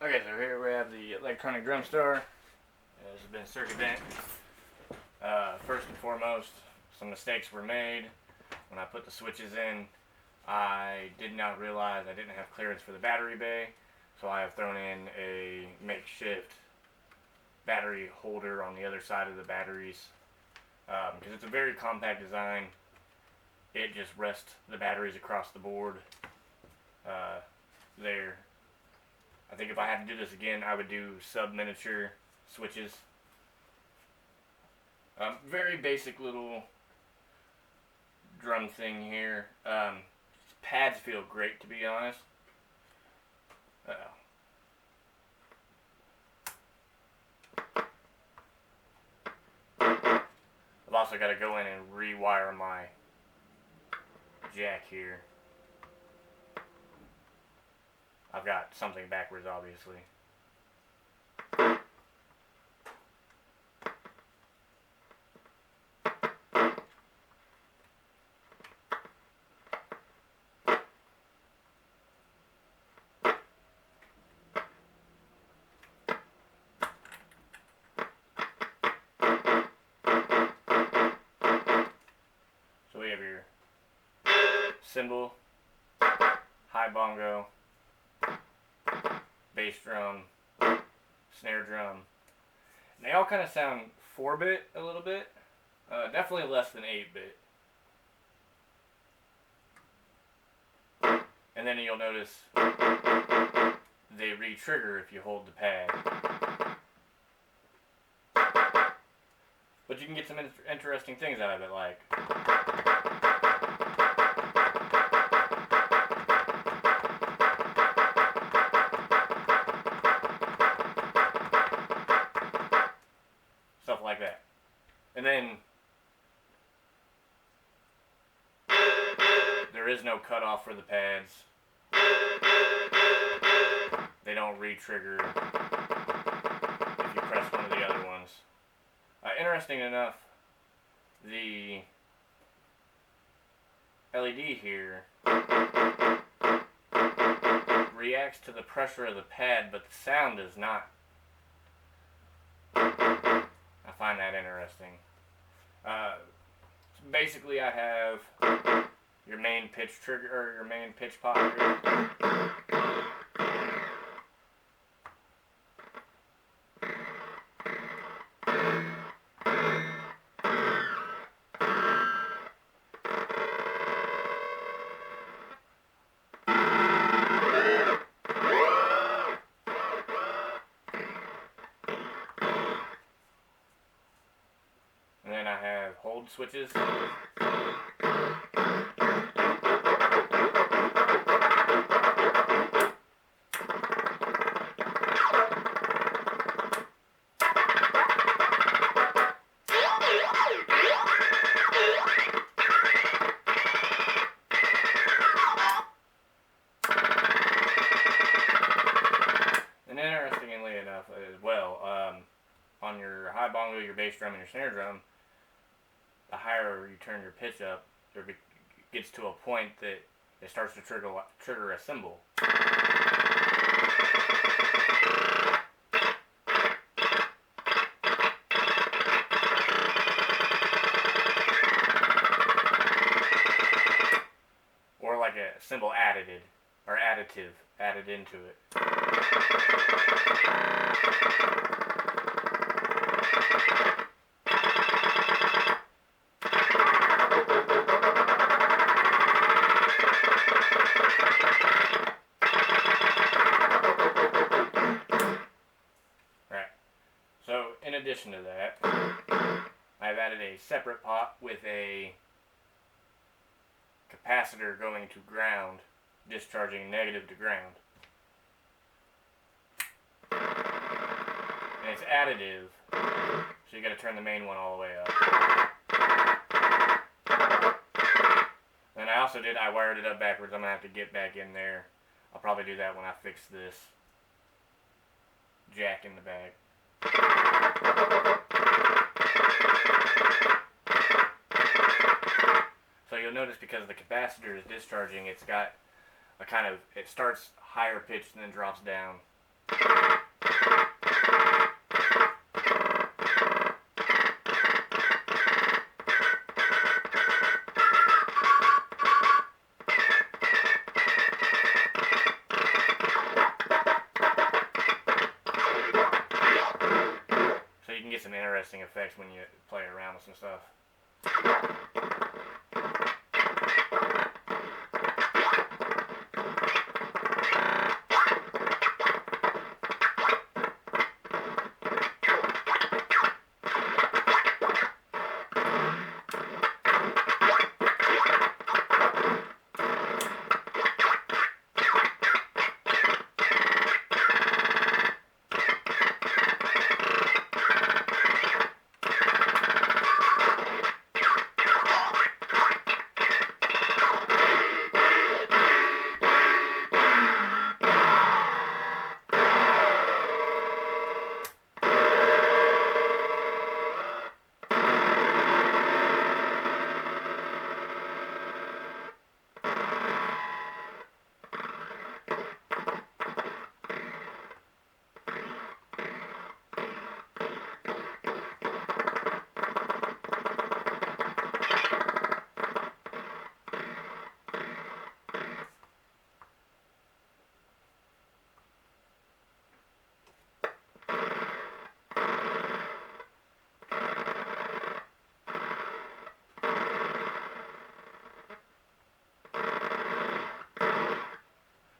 Okay, so here we have the electronic drum star. This has been circuit bent. First and foremost, some mistakes were made. When I put the switches in, I did not realize I didn't have clearance for the battery bay, so I have thrown in a makeshift battery holder on the other side of the batteries. Because it's a very compact design, it just rests the batteries across the board there. I think if I had to do this again, I would do sub-miniature switches. Very basic little drum thing here. Pads feel great, to be honest. I've also got to go in and rewire my jack here. I've got something backwards, obviously. So we have your cymbal, high bongo, bass drum, snare drum. And they all kind of sound 4-bit a little bit. Definitely less than 8-bit. And then you'll notice they re-trigger if you hold the pad. But you can get some interesting things out of it, like stuff like that. And then there is no cutoff for the pads. They don't re-trigger if you press one of the other ones. Interesting enough, the LED here reacts to the pressure of the pad, but the sound does not. I find that interesting. Basically, I have your main pitch trigger, or your main pitch pot here. And then I have hold switches. And interestingly enough as well, on your high bongo, your bass drum, and your snare drum, the higher you turn your pitch up, there gets to a point that it starts to trigger a cymbal. Or like a cymbal additive added into it. In addition to that, I've added a separate pot with a capacitor going to ground, discharging negative to ground. And it's additive, so you got to turn the main one all the way up. And I wired it up backwards. I'm going to have to get back in there. I'll probably do that when I fix this jack in the back. So you'll notice because the capacitor is discharging, it's got a kind of, it starts higher pitched and then drops down. interesting effects when you play around with some stuff.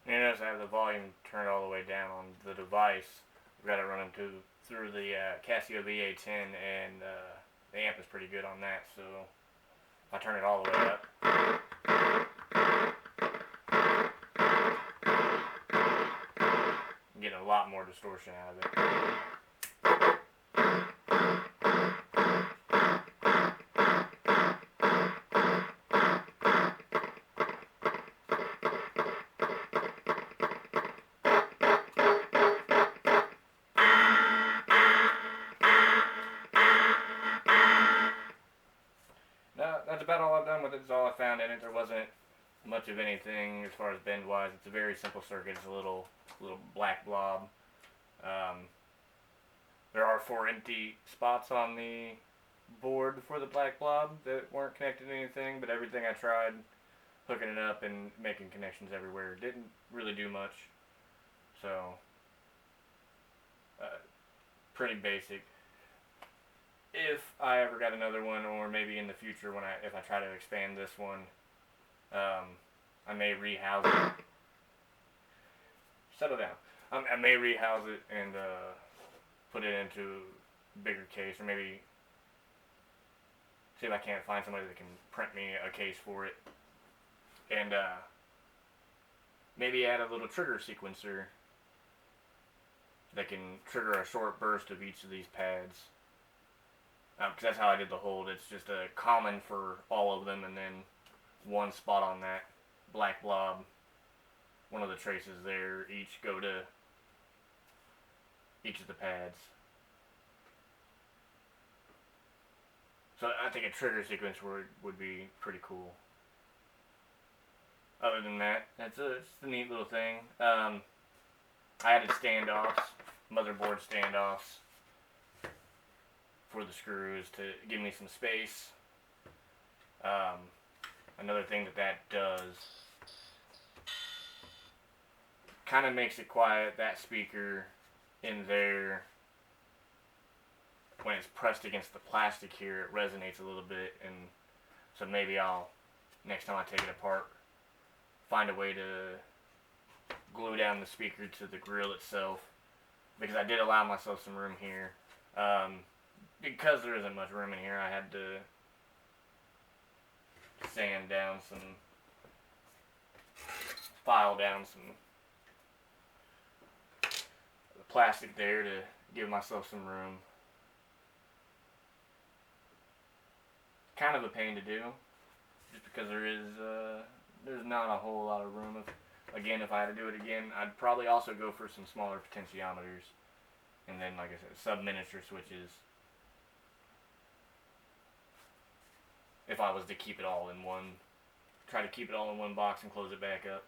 You notice I have the volume turned all the way down on the device. I've got it running through the Casio VA10, and the amp is pretty good on that, so if I turn it all the way up, I'm getting a lot more distortion out of it. That's about all I've done with it. It's all I found in it. There wasn't much of anything as far as bend wise. It's a very simple circuit. It's a little black blob. There are 4 empty spots on the board for the black blob that weren't connected to anything, but everything I tried hooking it up and making connections everywhere didn't really do much. So pretty basic. If I ever got another one, or maybe in the future if I try to expand this one, I may rehouse it. Settle down. I may rehouse it and put it into a bigger case, or maybe see if I can't find somebody that can print me a case for it, and maybe add a little trigger sequencer that can trigger a short burst of each of these pads. Because that's how I did the hold. It's just a common for all of them, and then one spot on that black blob. One of the traces there each go to each of the pads. So I think a trigger sequence would be pretty cool. Other than that, it's a neat little thing. I added standoffs, motherboard standoffs, for the screws to give me some space. Another thing that does kind of makes it quiet. That speaker in there, when it's pressed against the plastic here, it resonates a little bit, and so maybe I'll, next time I take it apart, find a way to glue down the speaker to the grill itself, because I did allow myself some room here. Because there isn't much room in here, I had to sand down file down some plastic there to give myself some room. Kind of a pain to do, just because there's not a whole lot of room. If I had to do it again, I'd probably also go for some smaller potentiometers, and then, like I said, sub-miniature switches. If I was to keep it all in one, try to keep it all in one box and close it back up.